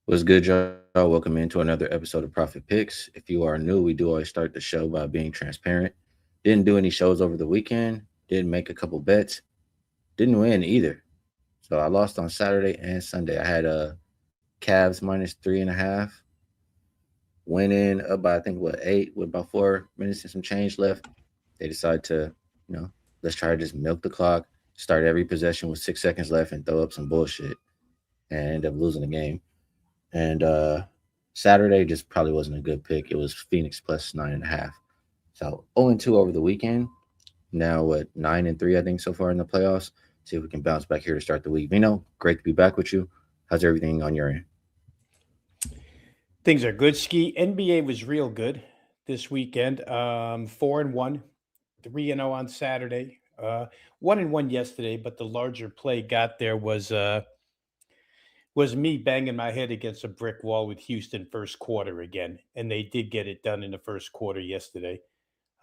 What's good, y'all? Welcome into another episode of Profit Picks. If you are new, we do always start the show by being transparent. Didn't do any shows over the weekend, didn't make a couple bets, didn't win either. So I lost on Saturday and Sunday. I had Cavs minus 3.5, went in up by I think what 8 with about 4 minutes and some change left. They decided to, you know, let's try to just milk the clock, start every possession with 6 seconds left and throw up some bullshit and end up losing the game. And Saturday just probably wasn't a good pick. It was Phoenix plus 9.5. So 0-2 over the weekend. Now what 9-3 I think so far in the playoffs. See if we can bounce back here to start the week. Vino, great to be back with you. How's everything on your end? Things are good. Skee. NBA was real good this weekend. 4-1, 3-0 on Saturday. 1-1 yesterday, but the larger play got there was me banging my head against a brick wall with Houston first quarter again, and they did get it done in the first quarter yesterday.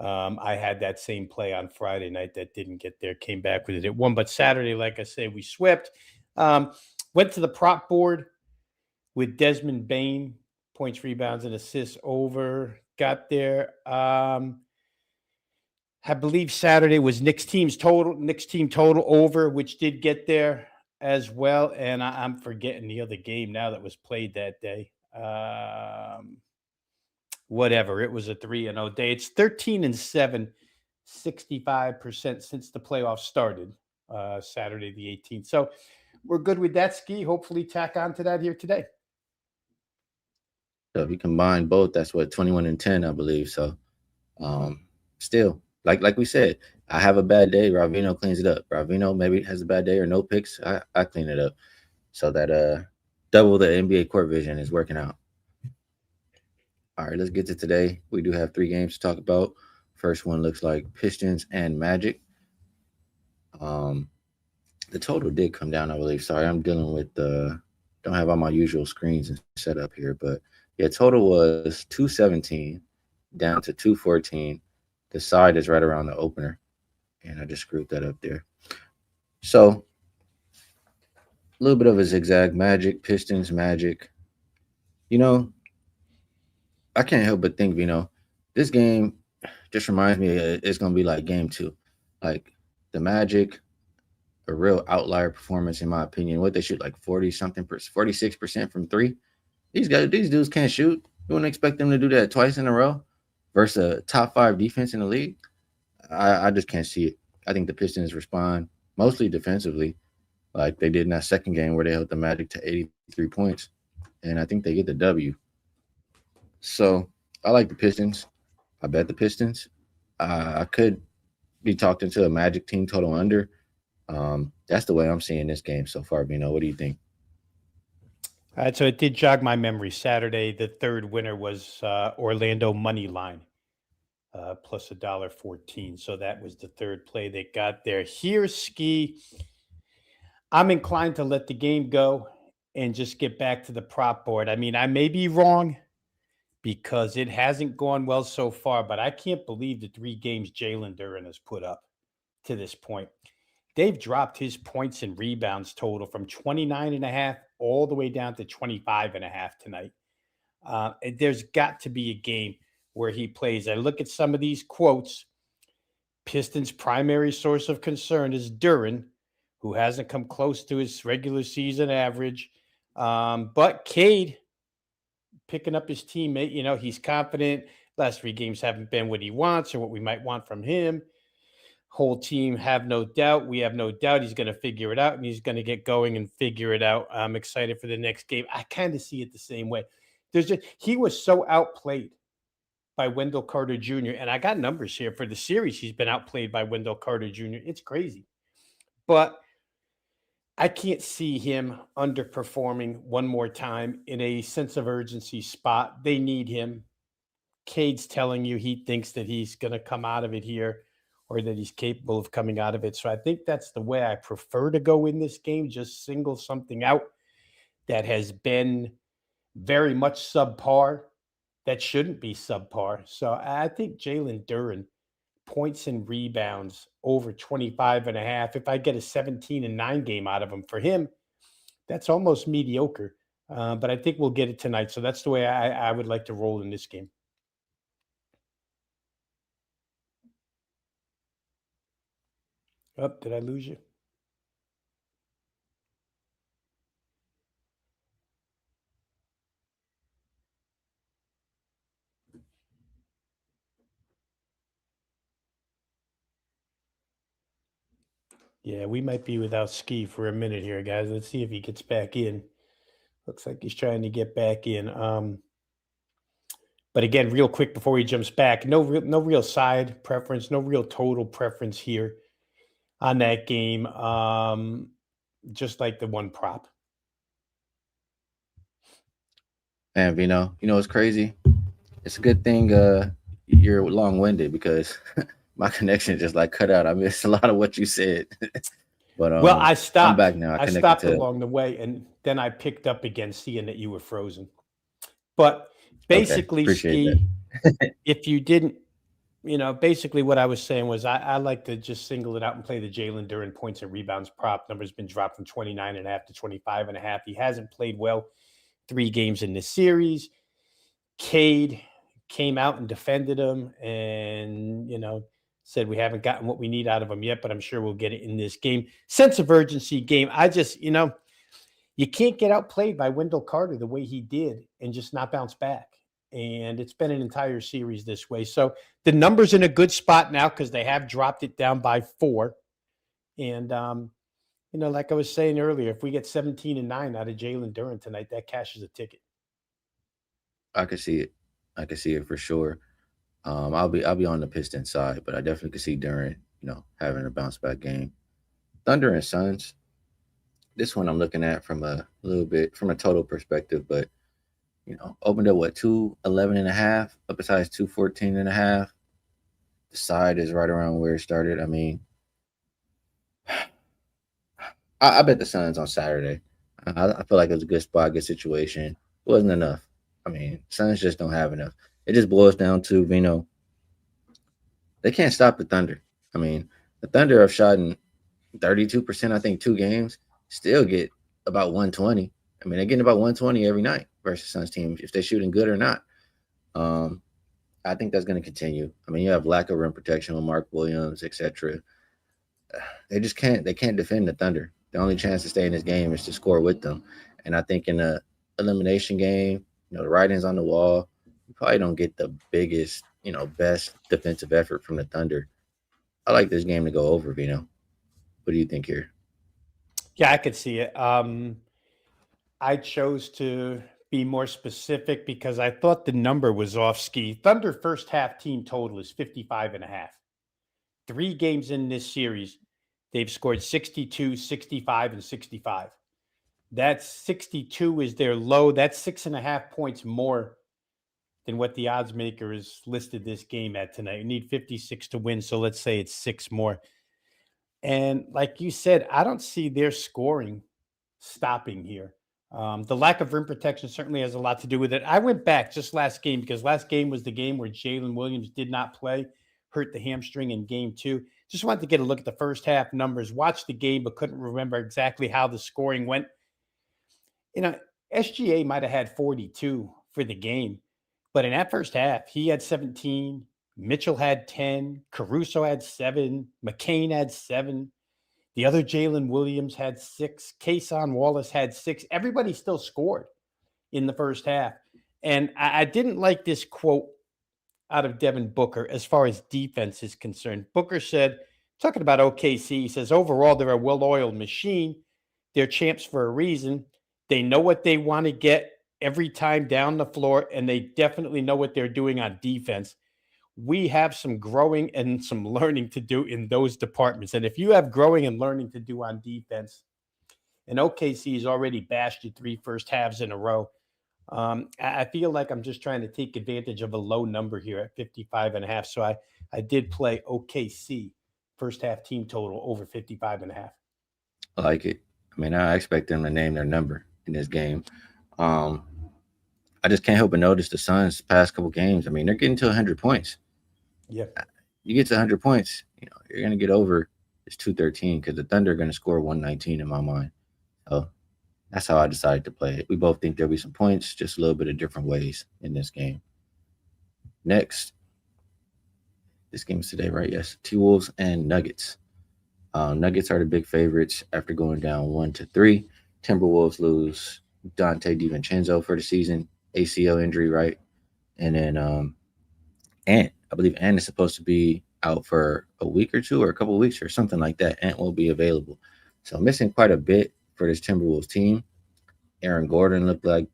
I had that same play on Friday night that didn't get there. Came back with it at one, but Saturday, like I say, we swept. Um, Went to the prop board with Desmond Bain, points, rebounds, and assists over. Got there. I believe Saturday was Knicks team total over, which did get there as well. And I'm forgetting the other game now that was played that day. Whatever. It was a 3-0 day. It's 13-7, 65% since the playoffs started, Saturday the 18th. So we're good with that, Ski. Hopefully tack on to that here today. So if you combine both, that's what 21-10, I believe. So still, like we said, I have a bad day. Ravino cleans it up. Ravino maybe has a bad day or no picks. I clean it up. So that double the NBA court vision is working out. All right, let's get to today. We do have 3 games to talk about. First one looks like Pistons and Magic. Um, the total did come down, I believe. Sorry, I'm dealing with don't have all my usual screens and set up here, but yeah, total was 217 down to 214. The side is right around the opener, and I just screwed that up there. So a little bit of a zigzag. Magic, Pistons, Magic. You know, I can't help but think, this game just reminds me it's gonna be like game two. Like the Magic, a real outlier performance in my opinion. What they shoot like 40 something 46% from three. These dudes can't shoot. You wouldn't expect them to do that twice in a row versus a top 5 defense in the league. I just can't see it. I think the Pistons respond mostly defensively, like they did in that second game where they held the Magic to 83 points, and I think they get the W. So I like the Pistons. I bet the Pistons. I could be talked into a Magic team total under. That's the way I'm seeing this game so far. Vino, what do you think? All right, so it did jog my memory. Saturday, the third winner was Orlando money line, plus $1.14. So that was the third play that got there. Here's Ski. I'm inclined to let the game go and just get back to the prop board. I mean, I may be wrong because it hasn't gone well so far, but I can't believe the 3 games Jalen Duren has put up to this point. They've dropped his points and rebounds total from 29.5 all the way down to 25.5 tonight. There's got to be a game where he plays. I look at some of these quotes. Pistons' primary source of concern is Duren, who hasn't come close to his regular season average. But Cade picking up his teammate, he's confident. Last 3 games haven't been what he wants or what we might want from him. Whole team have no doubt. We have no doubt he's going to figure it out and he's going to get going and figure it out. I'm excited for the next game. I kind of see it the same way. He was so outplayed by Wendell Carter Jr. And I got numbers here for the series. He's been outplayed by Wendell Carter Jr. It's crazy. But I can't see him underperforming one more time in a sense of urgency spot. They need him. Cade's telling you he thinks that he's going to come out of it here or that he's capable of coming out of it. So I think that's the way I prefer to go in this game, just single something out that has been very much subpar, that shouldn't be subpar. So I think Jalen Duren, points and rebounds over 25.5. If I get a 17-9 game out of him for him, that's almost mediocre. But I think we'll get it tonight. So that's the way I would like to roll in this game. Oh, did I lose you? Yeah, we might be without Skee for a minute here, guys. Let's see if he gets back in. Looks like he's trying to get back in. But again, real quick before he jumps back, no real side preference, no real total preference here on that game. Just like the one prop. And it's crazy. It's a good thing you're long winded because my connection just like cut out. I missed a lot of what you said. But Well, I I'm stopped. back now. I I connected stopped to along the way, and then I picked up again, seeing that you were frozen. But okay. basically, Appreciate Skee, that. if you didn't, basically what I was saying was I like to just single it out and play the Jalen Duren points and rebounds prop. Number's been dropped from 29.5 to 25.5. He hasn't played well 3 games in this series. Cade came out and defended him and, said we haven't gotten what we need out of him yet, but I'm sure we'll get it in this game. Sense of urgency game. I just, you can't get outplayed by Wendell Carter the way he did and just not bounce back. And it's been an entire series this way. So the number's in a good spot now because they have dropped it down by 4. And, like I was saying earlier, if we get 17-9 out of Jalen Duren tonight, that cashes a ticket. I could see it. I could see it for sure. I'll be on the Pistons side, but I definitely could see Duren, having a bounce back game. Thunder and Suns. This one I'm looking at from a little bit from a total perspective, but opened up what 211.5 up as high as 214.5. The side is right around where it started. I mean, I bet the Suns on Saturday. I feel like it was a good spot, good situation. It wasn't enough. I mean, Suns just don't have enough. It just boils down to they can't stop the Thunder. I mean, the Thunder have shot in 32%, I think, 2 games, still get about 120. I mean, they're getting about 120 every night versus Suns team if they're shooting good or not. Um, I think that's going to continue. I mean, you have lack of rim protection with Mark Williams, etc. They can't defend the Thunder. The only chance to stay in this game is to score with them. And I think in a elimination game, the writing's on the wall. You probably don't get the biggest, best defensive effort from the Thunder. I like this game to go over, Vino. What do you think here? Yeah, I could see it. I chose to be more specific because I thought the number was off. Skee. Thunder first half team total is 55.5. 3 games in this series, they've scored 62, 65, and 65. That's 62 is their low. That's 6.5 points more than what the odds maker has listed this game at tonight. You need 56 to win, so let's say it's 6 more. And like you said, I don't see their scoring stopping here. The lack of rim protection certainly has a lot to do with it. I went back just last game because last game was the game where Jalen Williams did not play, hurt the hamstring in game 2. Just wanted to get a look at the first half numbers, watch the game, but couldn't remember exactly how the scoring went. SGA might have had 42 for the game, but in that first half, he had 17. Mitchell had 10. Caruso had 7. McCain had 7. The other Jalen Williams had 6. Kason Wallace had 6. Everybody still scored in the first half. And I didn't like this quote out of Devin Booker as far as defense is concerned. Booker said, talking about OKC, he says, overall, they're a well-oiled machine. They're champs for a reason. They know what they want to get every time down the floor, and they definitely know what they're doing on defense. We have some growing and some learning to do in those departments. And if you have growing and learning to do on defense, and OKC has already bashed you 3 first halves in a row, I feel like I'm just trying to take advantage of a low number here at 55.5. So I did play OKC first half team total over 55.5. I like it. I mean, I expect them to name their number in this game. Um, I just can't help but notice the Suns' past couple games. I mean, they're getting to 100 points. Yeah. You get to 100 points, you're going to get over this 213 because the Thunder are going to score 119 in my mind. So That's how I decided to play it. We both think there'll be some points, just a little bit of different ways in this game. Next, this game's today, right? Yes, T-Wolves and Nuggets. Nuggets are the big favorites after going down 1-3. Timberwolves lose Dante DiVincenzo for the season, ACL injury, right? And then Ant, I believe Ant is supposed to be out for a week or two or a couple of weeks or something like that. Ant won't be available. So missing quite a bit for this Timberwolves team. Aaron Gordon looked like,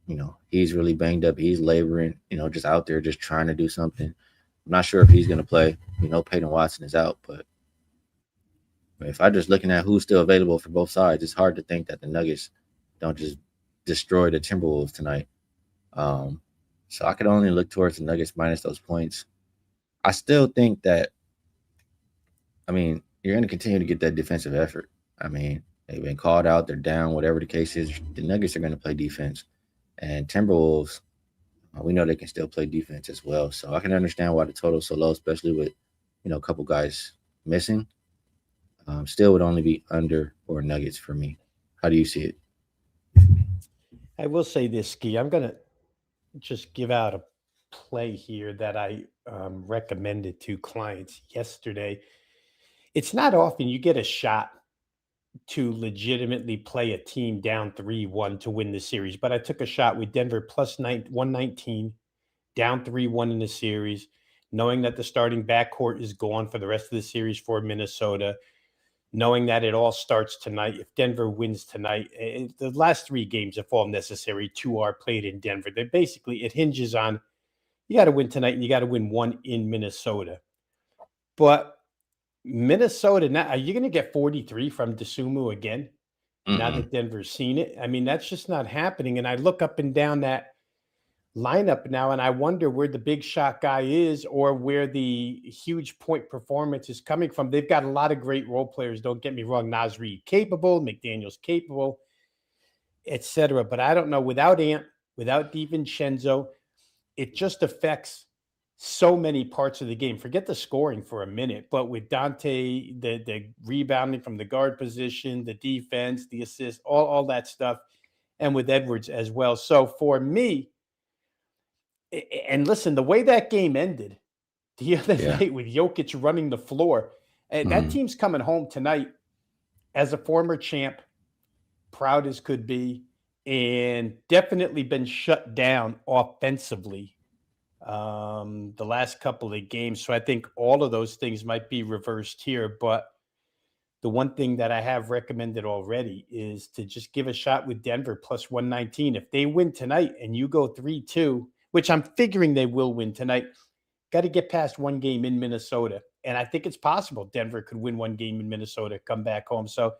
he's really banged up. He's laboring, just out there, just trying to do something. I'm not sure if he's going to play. Peyton Watson is out, but if I'm just looking at who's still available for both sides, it's hard to think that the Nuggets don't just destroy the Timberwolves tonight. Um, so I could only look towards the Nuggets minus those points. I still think that, you're going to continue to get that defensive effort. They've been called out, they're down, whatever the case is. The Nuggets are going to play defense. And Timberwolves, we know they can still play defense as well. So I can understand why the total's so low, especially with, a couple guys missing. Still would only be under or Nuggets for me. How do you see it? I will say this, Ski. I'm going to just give out a play here that I recommended to clients yesterday. It's not often you get a shot to legitimately play a team down 3-1 to win the series, but I took a shot with Denver plus 119, down 3-1 in the series, knowing that the starting backcourt is gone for the rest of the series for Minnesota, knowing that it all starts tonight. If Denver wins tonight, the last three games, if all necessary, two are played in Denver. They basically, it hinges on you got to win tonight and you got to win one in Minnesota. But Minnesota, now, are you going to get 43 from DeSumo again? Now that Denver's seen it? That's just not happening. And I look up and down that lineup now, and I wonder where the big shot guy is or where the huge point performance is coming from. They've got a lot of great role players. Don't get me wrong. Naz Reid capable, McDaniel's capable, etc. But I don't know. Without Ant, without DiVincenzo, it just affects so many parts of the game. Forget the scoring for a minute, but with Dante, the rebounding from the guard position, the defense, the assist, all that stuff, and with Edwards as well. So for me, and listen, the way that game ended the other night with Jokic running the floor, that team's coming home tonight as a former champ, proud as could be, and definitely been shut down offensively the last couple of games. So I think all of those things might be reversed here. But the one thing that I have recommended already is to just give a shot with Denver plus 119. If they win tonight and you go 3-2, which I'm figuring they will win tonight, got to get past one game in Minnesota. And I think it's possible Denver could win one game in Minnesota, come back home. So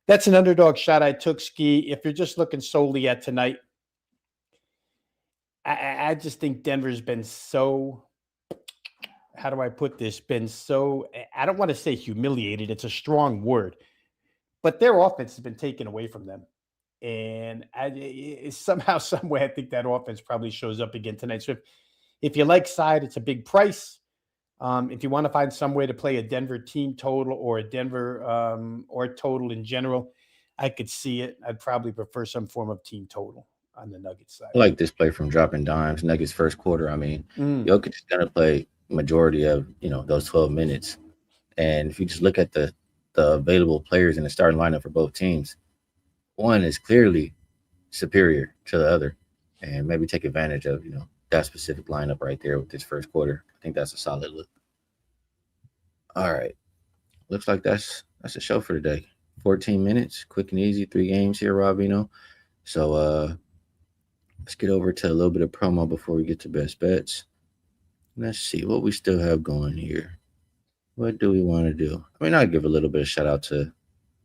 that's an underdog shot I took, Skee. If you're just looking solely at tonight, I just think Denver's been so, how do I put this? Been so, I don't want to say humiliated. It's a strong word, but their offense has been taken away from them. And somehow, some way, I think that offense probably shows up again tonight. So if you like side, it's a big price. If you want to find some way to play a Denver team total or a Denver or total in general, I could see it. I'd probably prefer some form of team total on the Nuggets side. I like this play from dropping dimes. Nuggets first quarter. Jokic is going to play majority of those 12 minutes, and if you just look at the available players in the starting lineup for both teams, one is clearly superior to the other, and maybe take advantage of that specific lineup right there with this first quarter. I think that's a solid look. All right, looks like that's a show for today. 14 minutes, quick and easy, 3 games here, Rob Veno. So let's get over to a little bit of promo before we get to best bets. Let's see what we still have going here. What do we want to do? I'll give a little bit of shout out to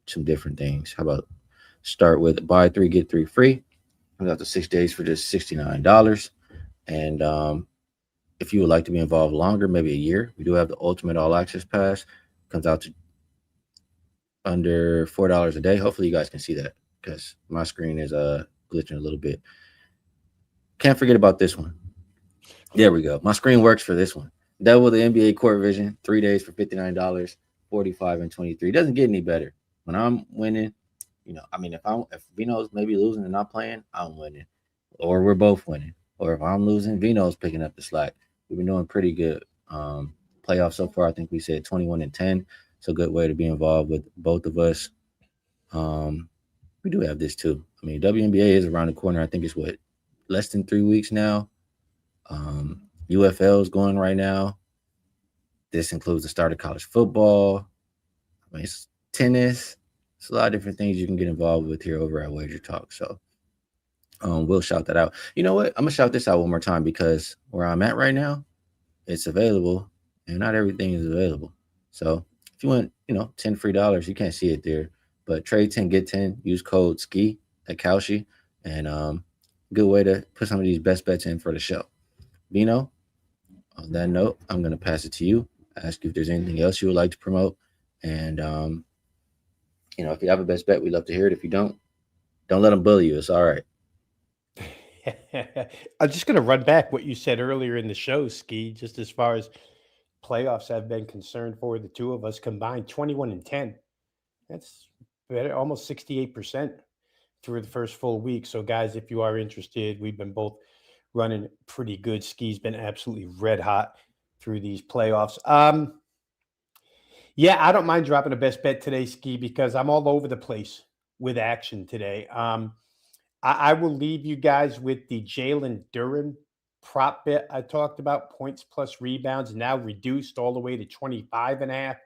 some different things. How about start with buy 3, get 3 free. Comes out to 6 days for just $69. And if you would like to be involved longer, maybe a year, we do have the Ultimate All Access Pass. Comes out to under $4 a day. Hopefully you guys can see that because my screen is glitching a little bit. Can't forget about this one. There we go. My screen works for this one. Double the NBA Court Vision, 3 days for $59, 45 and 23. Doesn't get any better. When I'm winning, I mean, if Vino's maybe losing and not playing, I'm winning, or we're both winning. Or if I'm losing, Vino's picking up the slack. We've been doing pretty good. Playoffs so far, I think we said 21-10. It's a good way to be involved with both of us. Um, we do have this too. I mean, WNBA is around the corner. I think it's what, less than 3 weeks now. UFL is going right now. This includes the start of college football. I mean, it's tennis. It's a lot of different things you can get involved with here over at Wager Talk. So we'll shout that out. You know what? I'm gonna shout this out one more time because where I'm at right now, it's available, and not everything is available. So if you want, $10 free, you can't see it there, but trade 10, get 10. Use code Skee at Kalshi, and good way to put some of these best bets in for the show. Vino, on that note, I'm gonna pass it to you. Ask you if there's anything else you would like to promote, and if you have a best bet, we'd love to hear it. If you don't let them bully you. It's all right. I'm just going to run back what you said earlier in the show, Ski, just as far as playoffs have been concerned for the two of us combined 21-10. That's better, almost 68% through the first full week. So, guys, if you are interested, we've been both running pretty good. Ski's been absolutely red hot through these playoffs. Yeah, I don't mind dropping a best bet today, Ski, because I'm all over the place with action today. I will leave you guys with the Jalen Duren prop bet I talked about, points plus rebounds, now reduced all the way to 25.5.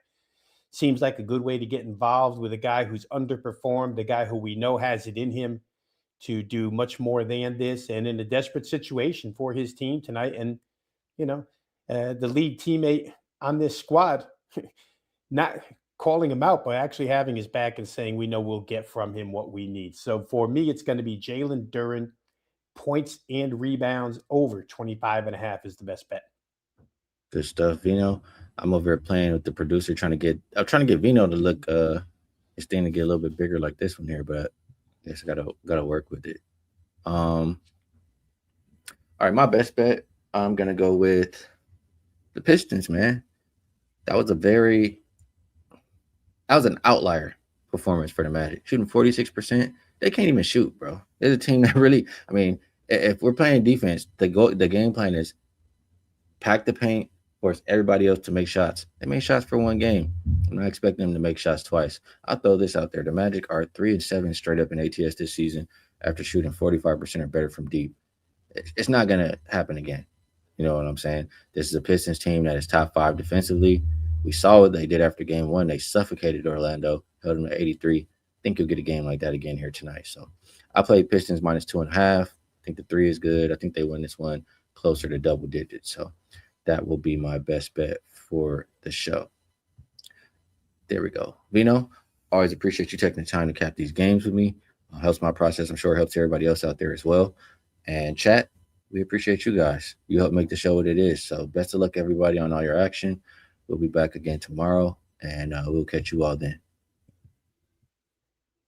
Seems like a good way to get involved with a guy who's underperformed, a guy who we know has it in him to do much more than this, and in a desperate situation for his team tonight. And, the lead teammate on this squad, not calling him out, but actually having his back and saying, we know we'll get from him what we need. So for me, it's going to be Jalen Duren, points and rebounds over 25.5 is the best bet. Good stuff, Vino. I'm over here playing with the producer, I'm trying to get Vino to look his thing to get a little bit bigger like this one here, but I guess I gotta work with it. All right, my best bet, I'm gonna go with the Pistons, man. That was a very that was an outlier performance for the Magic. Shooting 46%. They can't even shoot, bro. There's a team that really, I mean, if we're playing defense, the game plan is pack the paint, force everybody else to make shots. They made shots for one game. I'm not expecting them to make shots twice. I'll throw this out there. The Magic are 3-7 straight up in ATS this season after shooting 45% or better from deep. It's not gonna happen again. You know what I'm saying? This is a Pistons team that is top 5 defensively. We saw what they did after game 1. They suffocated Orlando, held them to 83. I think you'll get a game like that again here tonight. So I played Pistons minus 2.5. I think the 3 is good. I think they win this one closer to double digits. So that will be my best bet for the show. There we go. Vino, always appreciate you taking the time to cap these games with me. Helps my process. I'm sure it helps everybody else out there as well. And chat, we appreciate you guys. You help make the show what it is. So best of luck, everybody, on all your action. We'll be back again tomorrow, and we'll catch you all then.